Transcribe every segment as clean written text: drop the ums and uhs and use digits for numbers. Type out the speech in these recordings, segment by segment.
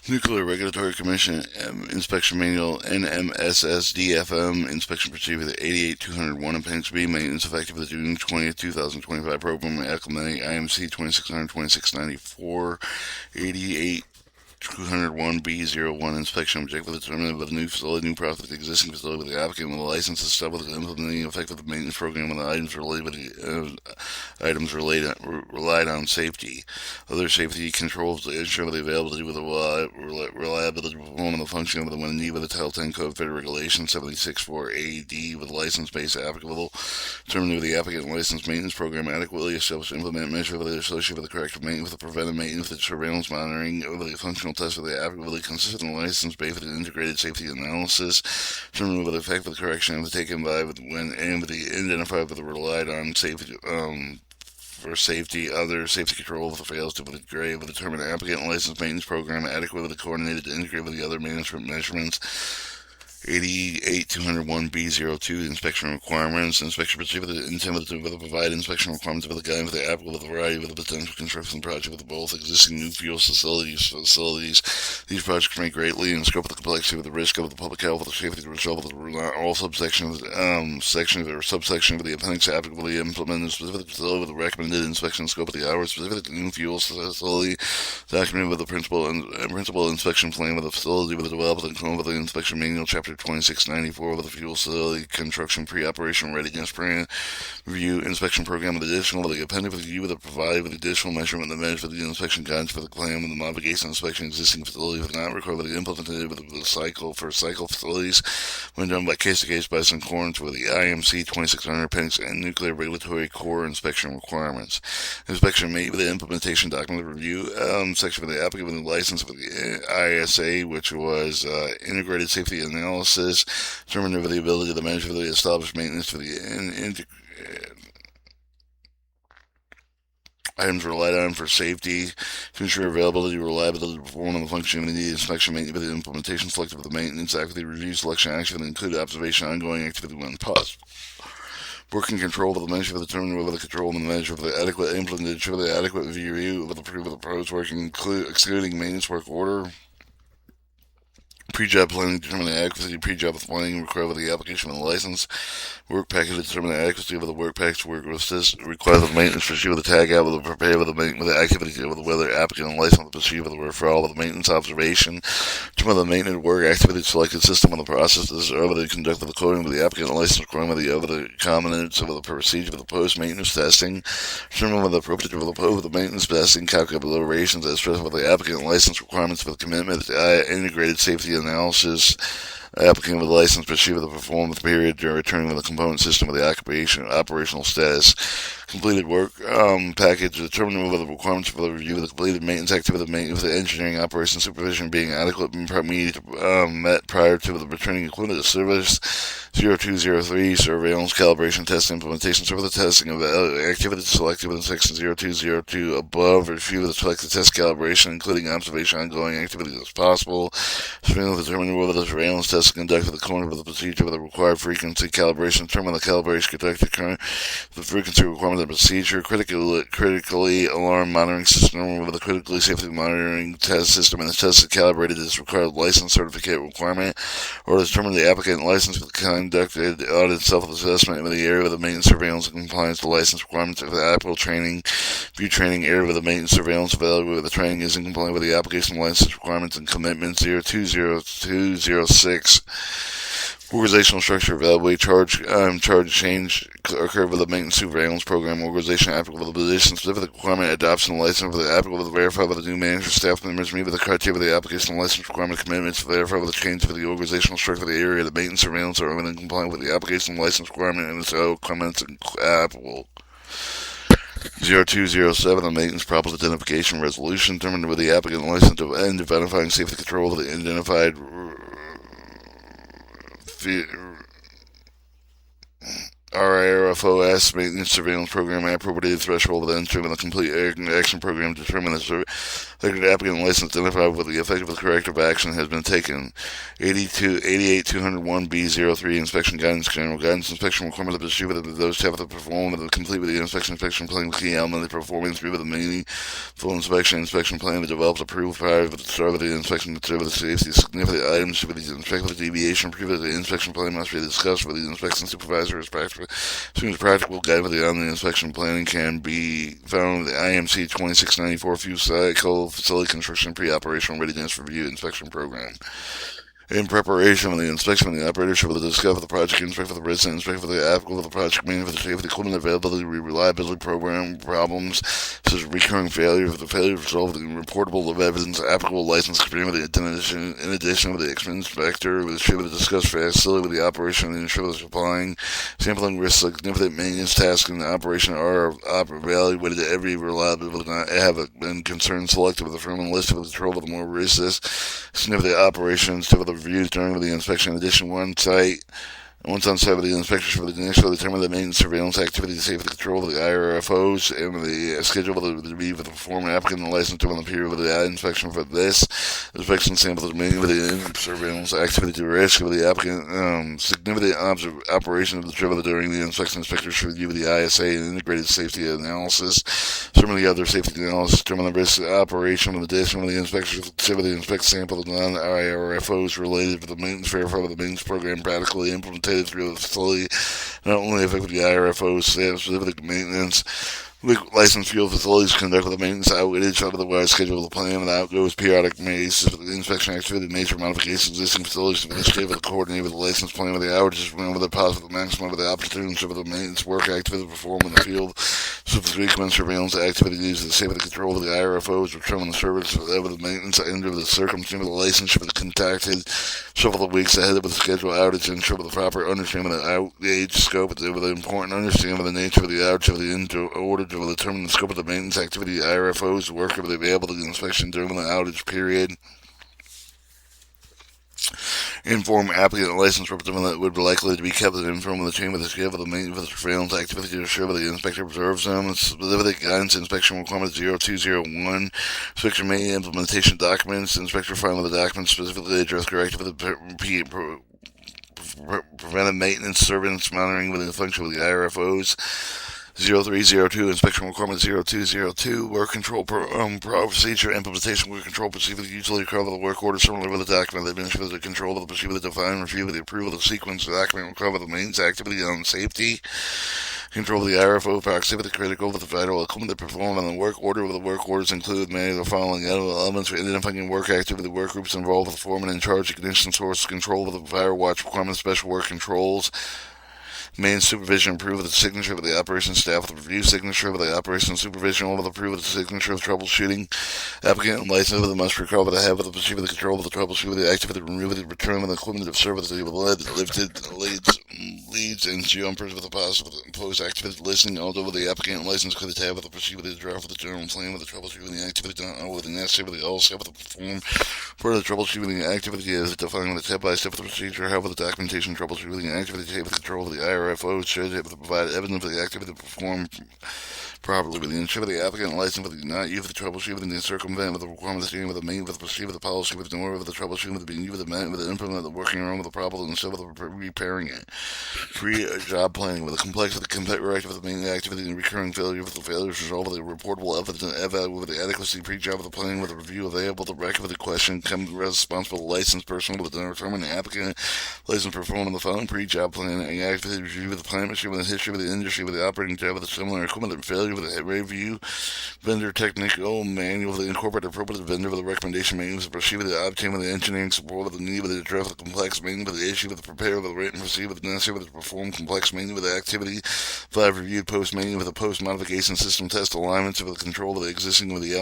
Nuclear Regulatory Commission Inspection Manual NMSSDFM Inspection Procedure with 88201 Appendix B Maintenance effective with the June 20th, 2025 program acclimating IMC 2600 2694 88 201B01 inspection objective determined with a new facility, new process with the existing facility with the applicant with a license to start with the implementing effective maintenance program and the items related with the relied on safety. Other safety controls to ensure the availability with the reliability performance the function of the when need with the Title 10 Code Federal Regulation 764AD with license base applicable, determined with the applicant license maintenance program adequately established implement measures associated with the corrective maintenance with the preventive maintenance with the surveillance monitoring of the functional test for the applicability consistent license based with an integrated safety analysis, determined with the effect of the correction of the taken by when and with the identified with the relied on safety for safety, other safety control if it fails to degrade with the determined applicant license maintenance program adequate with the coordinated to integrate with the other management measurements 88201B02 inspection requirements. Inspection procedure with the intent to provide inspection requirements with the guidance with the applicable with a variety of the potential construction project with both existing new fuel facilities. These projects may greatly in scope of the complexity with the risk of the public health, the safety, the result of all subsections, sections or subsection of the appendix applicably implemented specific facility with the recommended inspection scope of the hours specific to new fuel facility, documented with the principal inspection plan with the facility with the developed and come with the inspection manual chapter 2694 with the fuel facility construction pre-operation readiness plan review inspection program with additional with the appendix with review with the provided with additional measurement and measure for the inspection guidance for the plan with the modification inspection existing facilities with not required with the implemented with the cycle for cycle facilities when done by case to case basis in accordance with the IMC 2600 appendix and nuclear regulatory core inspection requirements. Inspection made with the implementation document review section for the applicant with the license for the ISA, which was integrated safety analysis, determined over the ability of the manager for the established maintenance for the items relied on for safety to ensure availability, reliability, performance, and the function of the inspection maintenance with the implementation selected for the maintenance activity review selection action and include observation ongoing activity when possible. Working control of the measure for the determining whether the control and the measure for the adequate implementation for the adequate review of the proposed work excluding maintenance work order. Pre-job planning to determine the adequacy. Pre-job planning required with the application of the license. Work package to determine the adequacy of the work package. Work assist requires the maintenance procedure with the tag out with the prepare with the activity with the whether applicant and license procedure with the referral with the maintenance observation. Determine the maintenance work activity selected system of the processes over the conduct of the coding with the applicant and license requirement with the over the components of the procedure with the post maintenance testing. Determine whether the appropriate of the maintenance testing calculate deliberations as stressed with the applicant and license requirements for the commitment to integrated safety analysis. Applicant with a license proceed with the performance period during returning to the component system of the operational status. Completed work package determining whether the requirements for the review of the completed maintenance activity with the engineering operation supervision being adequate and met prior to the returning equipment to service. 0203 surveillance calibration test implementation further testing of activity selected within section 0202 above review of the selected test calibration including observation ongoing activities as possible. Surveillance determining whether the surveillance test is conducted according to the procedure with the required frequency calibration determine the calibration conducted current the frequency requirement of the procedure critically alarm monitoring system with the critically safety monitoring test system and the test is calibrated as required license certificate requirement or determine the applicant license with the conducted audit self-assessment in the area of the maintenance surveillance and compliance to license requirements of the applicable training, view training area of the maintenance surveillance available where the training is in compliance with the application license requirements and commitments 020206. Organizational structure evaluate charge change occurred with the maintenance surveillance program organization applicable to the position specific requirement adoption license for the applicable to verify with the new manager staff members meet with the criteria of the application license requirement commitments to verify with the change for the organizational structure of the area of the maintenance surveillance are in compliance with the application license requirement and so comments applicable. 0207, the maintenance problems identification resolution determined with the applicant license to end identifying safety control of the identified RRFOS maintenance surveillance program appropriated threshold of the instrument the complete action program to determine the Selected applicant license identified with the effective corrective action has been taken. 88-201B03 inspection guidance. General guidance inspection requirement of the distributor that those staff that perform with the complete with the inspection plan the key element of performing through with the meaningful inspection plan that developed approved prior to the start of the inspection consider the safety significant items with the inspection deviation proof the inspection plan must be discussed with the inspection supervisor as practical. As soon as practical, guidance on the inspection planning can be found in the IMC 2694 Fuel Cycle Facility Construction Pre-Operational Readiness Review Inspection Program. In preparation for the inspection, the operator should discover the project, inspect for the resident, inspect for the applicable of the project, meaning for the safety, equipment availability, reliability, program problems, such as recurring failure, for the failure to resolve the reportable of evidence, applicable license agreement, in addition with the inspector, with the distributor discuss facility with the operation and ensure the supplying, sampling risks, significant maintenance tasks in the operation are evaluated every reliability not have been concerned selected with the firm and listed with the control of the more risks, significant operations to the reviews during the inspection. In addition, once on site with the inspectors for the initial determine the maintenance surveillance activity, the safety control of the IRFOs, and the schedule of the review for the former applicant and the license during the period of the inspection for this inspection sample the meaning of the surveillance activity to risk of the applicant, significant operation of the driver during the inspection. Inspectors should review the ISA and integrated safety analysis. Some of the other safety analysis determine the risk operation. In addition, when the inspectors consider the inspect sample of non-IRFOs related to the maintenance verify the maintenance program practically implemented through the facility, not only affect the IRFO staff specific maintenance. Licensed field facilities conduct the maintenance outage under the wide schedule of the plan and outgoes periodic basis with the inspection activity, major modifications, existing facilities to initiate with the coordinate with the license plan with the outages, whenever the possible maximum of the opportunities of the maintenance work activity performed in the field. So for frequent surveillance activities, the safety control of the IRFOs, determine the service of the maintenance end of the circumstance of the license should be contacted several weeks ahead of the scheduled outage and ensure the proper understanding of the outage scope with the important understanding of the nature of the outage of the order to determine the scope of the maintenance activity. The IRFOs work of the available inspection during the outage period. Inform applicant and license representative that would be likely to be kept informed of the chain of the scale of the maintenance of the surveillance activity to ensure that the inspector observes them. Specific guidance inspection requirement 0201. Inspection may implementation documents. Inspector filing the documents specifically address corrective of the preventive maintenance service monitoring within the function of the IRFOs. 0302 inspection requirement 0202 work control procedure implementation work control procedure usually cover the work order similar with the document that administers the control of the procedure the define review with the approval of the sequence the document will cover the maintenance activity on safety control of the IRFO proximity critical of the vital equipment that perform on the work order with the work orders include many of the following elements for identifying work activity the work groups involved with the foreman in charge ignition source control of the fire watch requirements special work controls main supervision approve of the signature of the operations staff with the review signature of the operations supervision all of the approve of the signature of troubleshooting applicant and license of the must recover the have of the procedure of the control of the troubleshooting the activity remove the return of the equipment of service the lead lifted leads and jumpers with the possible imposed activity listing although the applicant and license could have with the procedure of the draft of the general plan with the troubleshooting the activity done with the necessary with the all step with the perform for the troubleshooting activity as defined with the step by step of the procedure however the documentation troubleshooting activity with the control of the IRFO should able to provide evidence of the activity performed properly with the ensure the applicant license with the not use of the troubleshooting and the circumvent with the requirement of the with the main with the procedure with the policy with the order with the troubleshooting with the being with the man with the implement of the working around with the problem and so with the repairing it. Free job planning with the complexity of the corrective of the main activity and recurring failure with the failures resolve with the reportable evidence and evaluate with the adequacy pre-job of the planning with the review available the record with the question come responsible licensed person with the determine the applicant license performing the following pre-job planning and activity review with the plant machine with the history with the industry with the operating job with the similar equipment and failure with the review vendor technical manual with the incorporated appropriate vendor with the recommendation manual with the procedure with the obtain with the engineering support with the need with the address with the complex manual with the issue with the prepare with the written procedure with the necessary with the perform complex manual with the activity 5 reviewed post manual with the post modification system test alignments with the control of the existing with the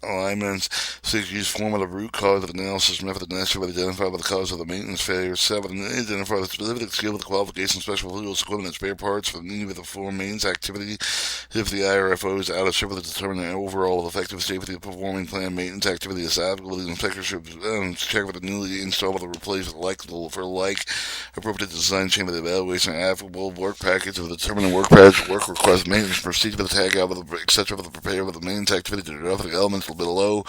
alignments 6 use formative root cause of analysis method necessary with identify with the cause of the maintenance failure 7 identify the specific skill with the qualification special tools equipment and spare parts for the need with the form mains activity if the IRFOs out of service to determine the overall effective safety of performing planned maintenance activity. Establishment the inspector should check with the newly installed or replaced for like appropriate design chain with the evaluation of applicable work package of the determining work package, work request, maintenance procedure with the tag out with the etc. with the prepare with the maintenance activity to develop the elements below.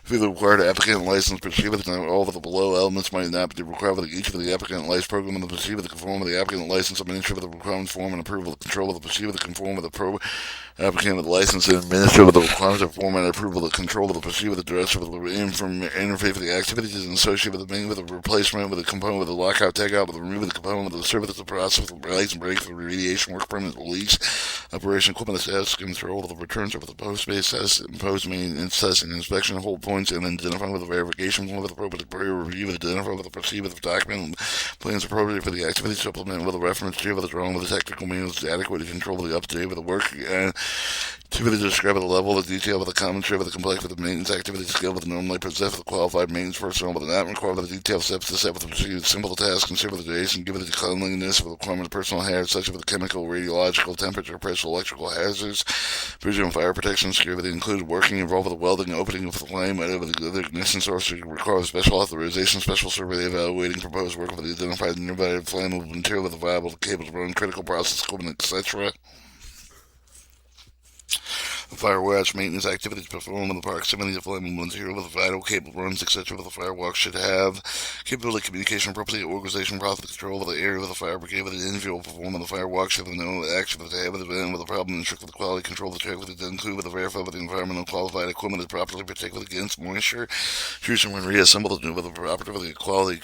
Through the required applicant license procedure with all of the below elements might not be required with each of the applicant license program and the procedure with the conform with the applicant license administer with the requirements form and approval of the control of the procedure with the conform with the applicant with the license and administer with the requirements of form and approval of the control of the procedure with the director with the interface with the activities and associated with the main with the replacement with the component with the lockout tagout with the remove of the component with the service of the process with the release and break for the remediation work permit release operation equipment status control of the returns over the post-based test and post-maintenance testing inspection hold points and then identifying with the verification form with the appropriate peer review with identify with the procedure with the document plans appropriate for the activity supplement with a reference to with the drawing with the technical means adequate to control with the up-to-date with the work and to describe the level of detail with the commentary with the complexity with the maintenance activity skill with the normally possessed with the qualified maintenance personnel with the not required with the detailed steps to set with the procedure simple tasks consider with the duration give it the cleanliness with the requirement of personal hazards such as with the chemical radiological temperature pressure electrical hazards provision fire protection security included working involved with the welding opening of the flame with the other ignition source require special authorization special survey evaluating proposed work with the identified nearby flammable material with the viable cables run critical process equipment etc. Fire watch maintenance activities performed in the proximity of flammable material with the vital cable runs, etc. with the firewalk should have capability, communication, appropriate organization, profit control of the area with the fire brigade with the individual performing the firewalk should have no action with the have with the event with the problem and strict with the quality control of the check with the include with the verify with the environmental qualified equipment is properly protected against moisture. Choosing when reassembled with the proper with the quality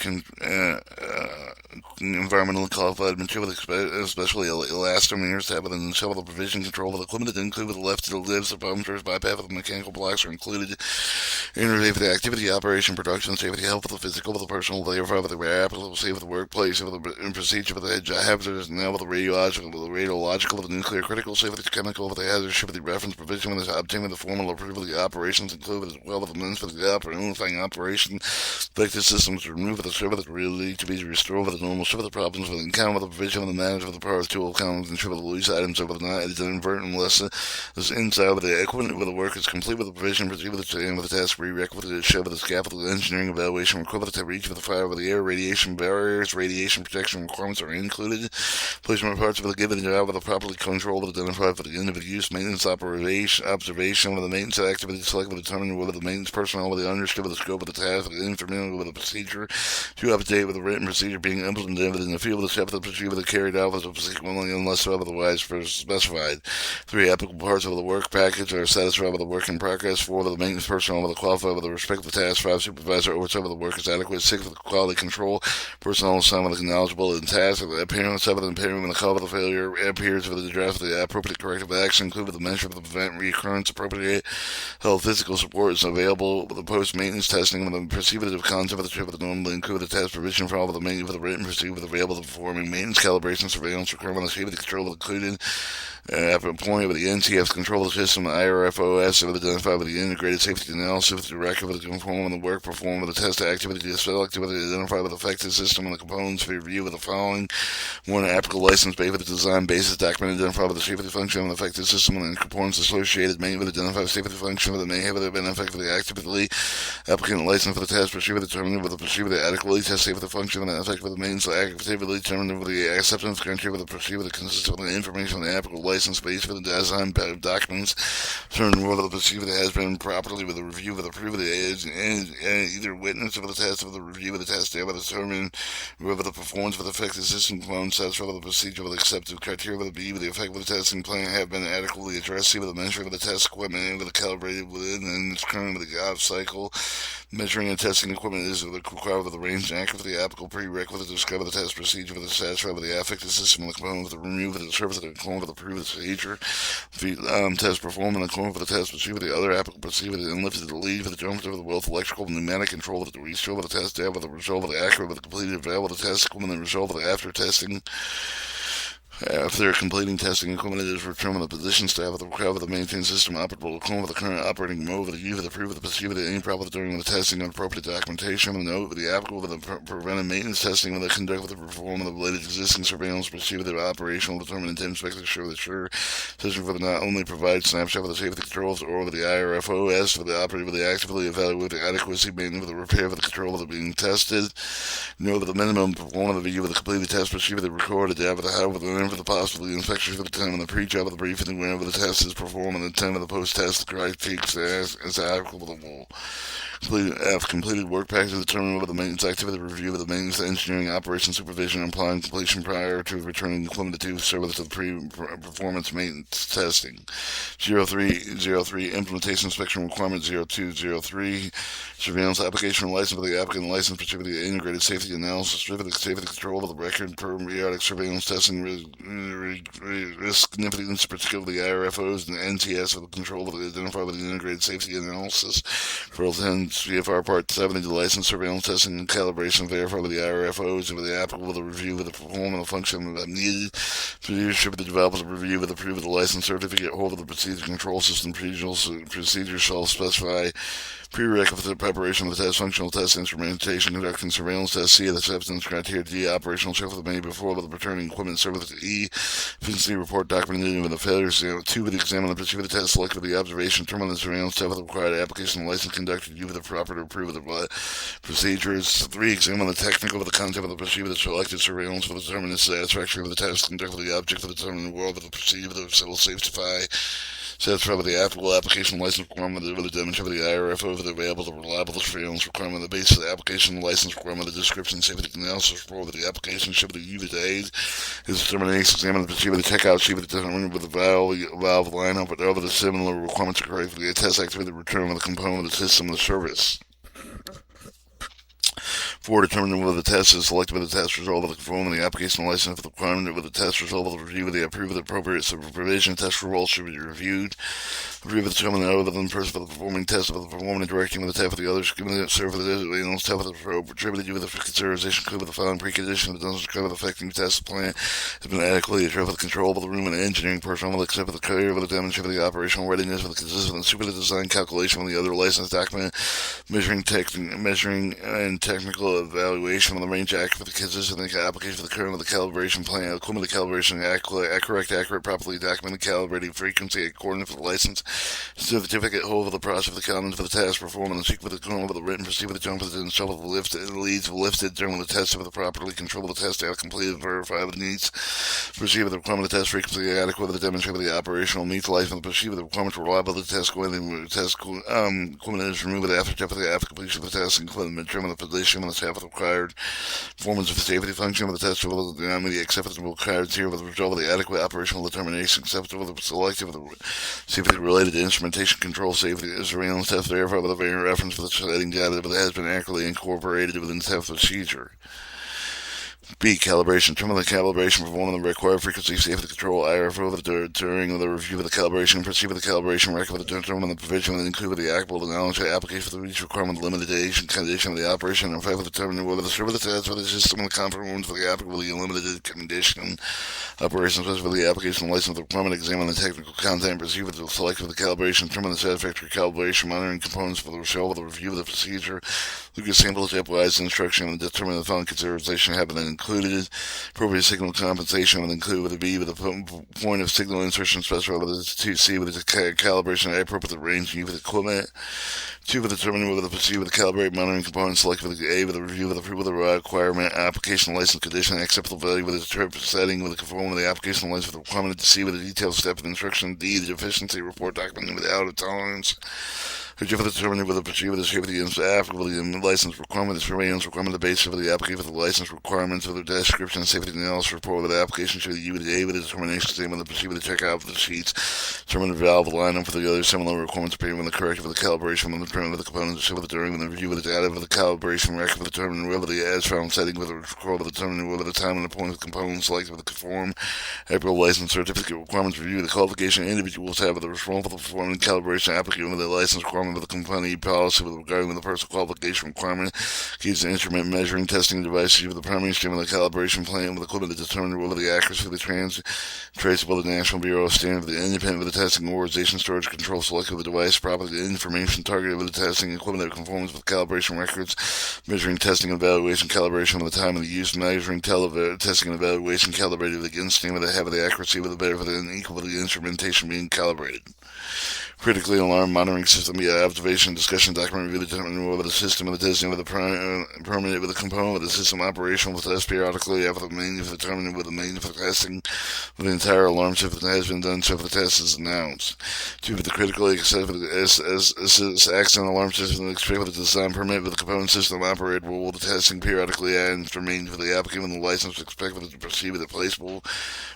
environmentally qualified material, especially elastomers, to have within several the provision control of the equipment that include with the left to the libs, the bumpers, bypass of the mechanical blocks are included. Interface with the activity, operation, production, safety, health, with the physical, with the personal, verify with the applicable, safe with the workplace, with the procedure, with the hazardous, now with the radiological, with the nuclear, critical, safe with the chemical, with the hazardous, with the reference provision, with the obtaining the formal approval of the operations, included as well with the lens for the unifying operation, effective systems to remove with the server that really to be restored with the normal server the problems with the encounter with the provision of the manager of the power tool accounts and with the loose items over the night is inadvertent unless this inside with the equipment with the work is complete with the provision proceed with the task prerequisite to show with the scaffold engineering evaluation equivalent to reach with the fire with the air radiation barriers radiation protection requirements are included placement of parts of the given job with the properly controlled identified for the end of the use maintenance observation with the maintenance activity selected determining whether the maintenance personnel with the understood with the scope of the task unfamiliar with the procedure to update with the written procedure being implemented in the field of the step of the procedure with the carried out with the sequentially unless otherwise specified. 3 applicable parts of the work package are satisfied with the work in progress. 4 the maintenance personnel with the qualified with the respect of the task. 5 supervisor oversight of the work is adequate. 6 with the quality control personnel assigned with the knowledgeable in task. The appearance 7 impairment when the cause of the failure appears with the draft of the appropriate corrective action include with the measure of the prevent reoccurrence. Appropriate health physical support is available with the post maintenance testing with the perceivable concept of the trip with the normally include the test provision for all of the maintenance with the written procedure with available to performing maintenance calibration surveillance requirement of the control included at a point with the NTF control system, IRFOS, with identified with the integrated safety analysis, with the record with the conform of the work performed with the test activity, selected with the identified with the effective system and the components for review with the following: 1, applicable license based with the design basis document identified with the safety function of the effective system and the components associated, mainly with identified safety function that may have been effectively actively applicant license for the test procedure determined with the procedure that adequately test safety function and the effect with the maintenance activity determined with the acceptance criteria with the procedure that consists of the information on the applicable license based for the design documents determined whether the procedure that has been properly with the review with the proof of the edge and either witness of the test of the review of the test there will determine whether the performance of the effective system component sets whether the procedure with accepted criteria with the B with the effect of the testing plan have been adequately addressed, C with the measuring of the test equipment and with the calibrated within and its current with the off cycle measuring and testing equipment is required with the range and accurate with the applicable prerequisite to discover the test procedure with the satisfied with the affected system and the component with the remove of the service of the component with the previous procedure the test performed and the component with the test procedure with the other applicable procedure with the unlifted the lead with the jump with the wealth electrical and pneumatic control with the restore with the test data with the result of the accurate with the completed available the test equipment and the result of the after testing After completing testing, equipment is returned with the position staff of the recover the maintained system operable according with the current operating mode with the use of the proof of the perceive of the any problem during the testing of appropriate documentation with the note with the applicable with the preventive maintenance testing with the conduct with the perform of the related existing surveillance perceive of the operational determined intent inspect to ensure the sure system for the not only provide snapshot of the safety controls or with the IRFOS for the operator with the actively evaluate the adequacy maintenance with the repair of the control of the being tested. Note with the minimum performance of the view with the completed test perceive of the recorded data with the how with the for the possible inspection for the time of the pre-job of the briefing whenever the test is performed and the time of the post-test the correct takes as applicable. Completed work package determined with the maintenance activity review of the maintenance engineering operation supervision and plan completion prior to returning equipment to service to the pre-performance maintenance testing. 0303 implementation inspection requirement 0203 surveillance application license for the applicant license for the integrated safety analysis for the safety control of the record periodic surveillance testing risk significance particularly the IRFOs and the NTS for the control of the identified with the integrated safety analysis for 10 CFR Part 70, the license surveillance testing and calibration verify with the IRFOs and with the applicable the review of the performance of function of needed procedure with the developers of review with the proof of the license certificate hold of the procedure control system procedure shall specify prerequisite for the preparation of the test, functional test, instrumentation, conducting surveillance test, C, the acceptance criteria, D, operational check with the many before with the returning equipment, service, E, efficiency report documented with the failures, 2, with the examiner, the procedure of the test, select with the observation, terminal the surveillance test with the required application license conducted, U, with the proper to approve of the procedures, 3, examine the technical of the content of the procedure of the selected surveillance for the determine the satisfaction of the test, conduct with the object for the determining the world of the procedure of the civil safety satisfied with the applicable application license requirement with the demonstration of the IRFO for the available to reliable surveillance requirement the basis of the application license requirement the description safety analysis report with the application should be used to aid is determination examine the procedure of the checkout sheet with the determined with the valve lineup with other similar requirements are correct for the test activity the return of the component of the system of the service. 4. Determining whether the test is selected with the test result of the conforming the application license for the requirement with the test result of the review of the approve of the appropriate supervision test results should be reviewed. Review of the determining other than person for the performing test of the performing and directing with the test for the others given the serve for the analyst test for the probe attributed with the consideration could with the following precondition that doesn't cover the affecting test plan has been adequately addressed with the control of the room and engineering personnel except for the career with the demonstration of the operational readiness with the consistent and super design calculation with the other license document measuring and technical evaluation of the range accurate for the consistent application for the current of the calibration plan, equipment the calibration accurate, properly documented calibrating frequency according to the license certificate hold of the process of the comments for the task performed and the sequence of the control of the written procedure for the jump of the install of the lift and leads lifted during the test of the properly control of the test data completed verify the needs procedure the requirement of the test frequency adequate with the demonstration of the operational meets life and the procedure the requirements reliable the test going the test equipment is removed after completion of the test including the determine the position and the staff of the required performance of the safety function of the test will not the acceptable criteria with the result of the adequate operational determination acceptable the selective of the safety related to instrumentation control safety surveillance test verified with a variant reference for the setting data that has been accurately incorporated within the test procedure. B. Calibration. Determine the calibration performing the required frequency safety control IRFO during the review of the calibration perceive of the calibration record with the determine the provision that include the applicable the knowledge of the application for the each requirement limitation condition of the operation and effect of determining whether the server the test for the system and the conformance for the applicable the limited condition operation for the application license the requirement examine the technical content perceive of the selection of the calibration determine the satisfactory calibration monitoring components for the result of the review of the procedure look at samples stepwise instruction and determine the following consideration have been included appropriate signal compensation will include with a B with a point of signal insertion specified with a 2C with a calibration appropriate range and with equipment 2 with determining whether the procedure with the calibrate monitoring component select with the A with the review with the approval of the requirement application license condition acceptable value with the setting with the conform with the application license with the requirement to C with the detailed step of instruction D the deficiency report document without a tolerance for determining whether the procedure with the safety and applicable the license requirement, the surveillance requirement, the basis of the application for the license requirements of the description and safety analysis report with the application to the U with the A with the determination statement, the procedure with the checkout for the sheets, determine the valve lineup for the other similar requirements, payment with the corrective of the calibration, with the determinant of the components, with the during the review with the data of the calibration record for determining whether the as found setting with the record of determining whether the time and the point of the components selected with the conform, April license certificate requirements review the qualification individuals have with the responsible for performing calibration application with the license requirement conforming with the company policy with regarding the personal qualification requirement, keeps the instrument measuring testing devices with the primary stream of the calibration plan with equipment to determine whether the accuracy of the traceable to the National Bureau of Standards, the independent of the testing organization, storage control selected with the device, properly information targeted with the testing equipment that conforms with calibration records, measuring testing and evaluation calibration of the time of the use, measuring testing and evaluation calibrated against standard that have the accuracy with the benefit and equal with the instrumentation being calibrated. Critically alarm monitoring system via observation, discussion, document review, determining whether the system of the testing with the permanent with the component with the system operational with the test periodically after the main, determining with the main for the testing with the entire alarm shift that has been done so for the test is announced. 2. For the critically access for the accident alarm system expect with the design permit with the component system operable with the testing periodically and remain for the applicant with the license expect with to proceed with the placeable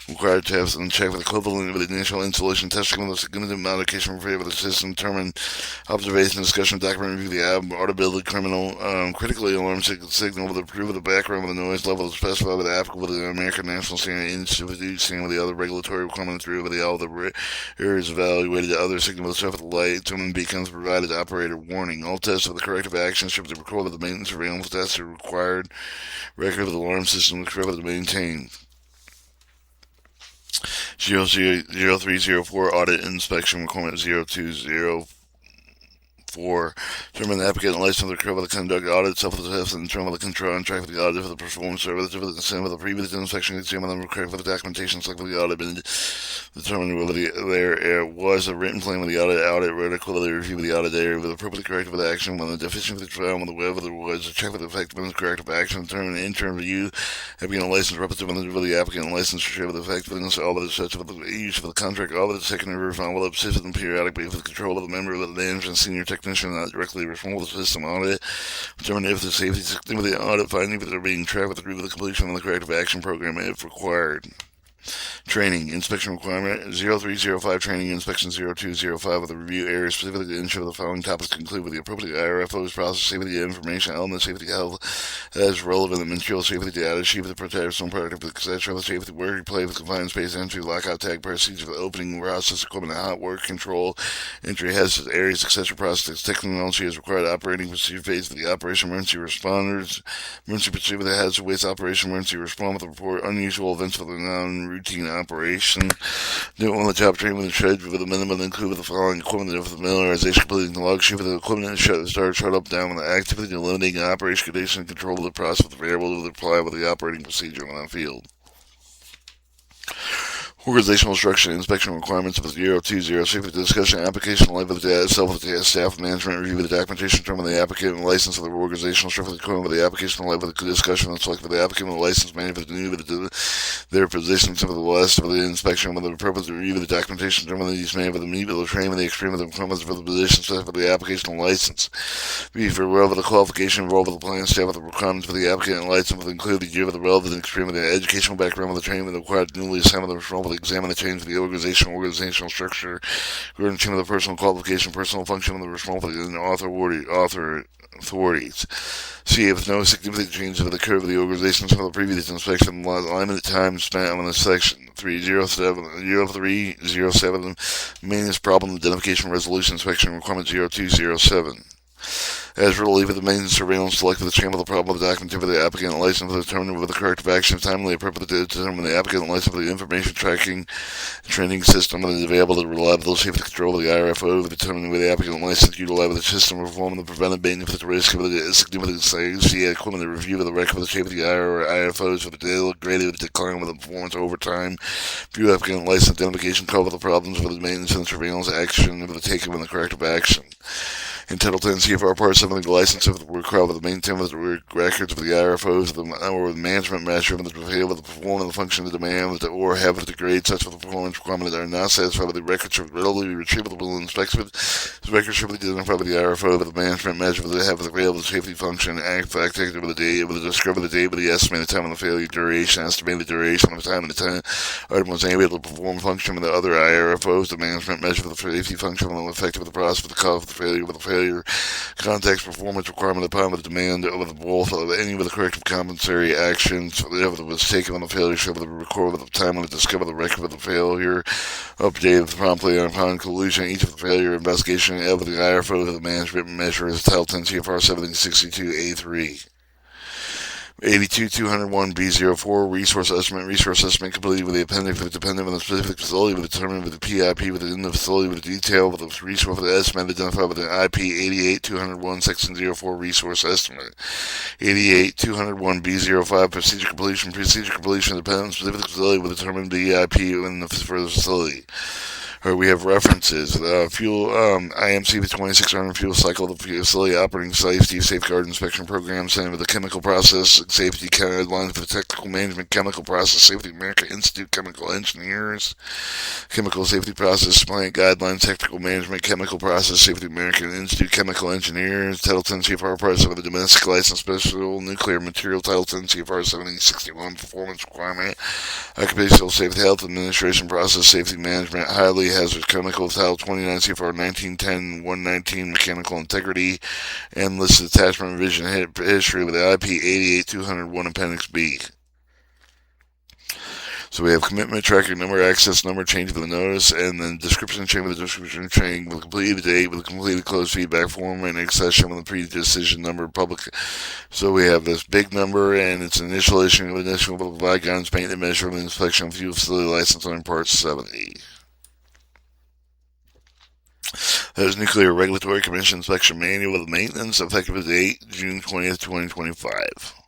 required tests and check with equivalent with the initial installation testing with a significant modification for the system, determine observation, discussion, document review, the audibility, critically alarm signal with approve of the background with the noise level specified with the applicable with the American National Standard Institute, with the other regulatory requirements through with all the areas evaluated, the other signal with the stuff with the light, determine beacons provided operator warning. All tests of the corrective action should be recorded with the maintenance surveillance tests are required. Record of the alarm system is to maintain. 0304 audit inspection requirement 0204. Determine the applicant and license of the conduct audit, self-test, and determine the control and track for the audit for the performance service, for the consent of the previous inspection, examine them required for the documentation, select for the audit, and determine whether there was a written plan with the audit equality review with the audit area with appropriate corrective of the action, when the deficiency of the trial, when the whether there was a check for the effectiveness of corrective action, determine the interim review, applicant and license representative of the applicant and license to share with the effectiveness, all of the such of the use of the contract, all of the secondary review, all of the system periodically for the control of the member of the management senior technician not directly responsible for the system audit, determine if the safety system of the audit finding that they're being tracked with the completion of the corrective action program if required. Training, inspection requirement 0305, training, inspection 0205 with the review area specifically to ensure the following topics conclude with the appropriate IRFOs, process safety information, element safety health as relevant, and material safety data, sheet of the protection, product, etc., safety, work, play with confined space, entry, lockout tag, procedure for the opening, process, equipment, hot work, control, entry, hazardous areas, etc., process, technology is required, operating procedure phase of the operation, emergency responders, emergency procedure with the hazardous waste operation, emergency respond with the report, unusual events for the non-routine operation. Do on the job training with the trade with the minimum include with the following equipment for the familiarization, completing the log sheet for the equipment and shut up down with the activity, eliminating operation condition and control of the process with the variable to apply with the operating procedure on the field. Organizational structure and inspection requirements of the 0206 discussion application life of the data itself with the staff management review of the documentation term of the applicant and license of the organizational structure of the equipment of the application life of the discussion and select for the applicant and license manager of the new their positions of the last of the inspection with the purpose of review of the documentation term of these made with the meet with the training of the extreme of the requirements for the position staff for the application and license. B for relevant the qualification involved with the plan staff of the requirements for the applicant and license will include the year of the relevant and extreme of the educational background of the training with the required newly assigned with the responsible examine the change of the organizational structure, according to the personal qualification, personal function of the responsible and authorities. See if no significant change of the curve of the organization from the previous inspection, alignment time spent on the section 0307, maintenance problem identification resolution inspection requirement 0207. As relief of the maintenance surveillance, select for the channel of the problem of the documentation for the applicant and license for determining with the corrective action timely appropriate to determine the applicant and license for the information tracking training system and the available reliable safety control of the IRFO for determining whether the applicant and license utilize the system performing the preventive maintenance for the risk of the significant safety equipment the review of the record of the safety IRFOs for the graded decline with the performance over time, view applicant and license identification cover the problems with the maintenance and surveillance action of the taken with the corrective action. In Title 10 CFR Part 7, the license of the required with the maintenance of the records of the IRFOs or the management measure of the behavior of the performance of the function of the demand or have it degrade such of the performance requirement that are not satisfied with the records should readily retrievable and inspected. The records should be identified by the IRFO with the management measure of the have the available safety function, active with the date, with the discover the date with the estimated time of the failure duration, estimated duration of the time and the time item was able to perform function with the other IRFOs, the management measure of the safety function, and effective with the process of the cause of the failure with the failure failure contacts performance requirement upon the demand of both of any of the corrective compensatory actions that was taken on the failure shall be recorded at the time when it discovered the record of the failure, updated promptly upon conclusion each of the failure investigation of the IRFO of the management measure is Title 10 CFR 1762A3. 82-201-B04 Resource estimate completed with the appendix with dependent on the specific facility with determined with the PIP within the facility with the detail with the resource with the estimate identified with the IP 88-201 Section 04 Resource estimate. 88-201-B05 Procedure completion dependent on the specific facility with determined BIP in the further facility. Or we have references. Fuel IMC the 2600 fuel cycle, the facility operating safety safeguard inspection program, center with the chemical process safety guidelines for the technical management chemical process safety American Institute chemical engineers, chemical safety process plant guidelines technical management chemical process safety American Institute chemical engineers, Title 10 CFR price of the domestic license special nuclear material Title 10 CFR 7061 performance requirement, occupational safety health administration process safety management highly hazardous chemical Title 29 CFR 1910-119 mechanical integrity and listed attachment revision history with the IP 88-201 Appendix B. So we have commitment tracking number, access number, change of the notice, and then description chain with the description chain with a completed date, with a completed closed feedback form, and accession with a pre-decision number public. So we have this big number, and its initial issue of initial provide guidance, maintenance, measurement, inspection, fuel facility license on Part 70. There's Nuclear Regulatory Commission Inspection Manual of Maintenance, effective date June 20th, 2025.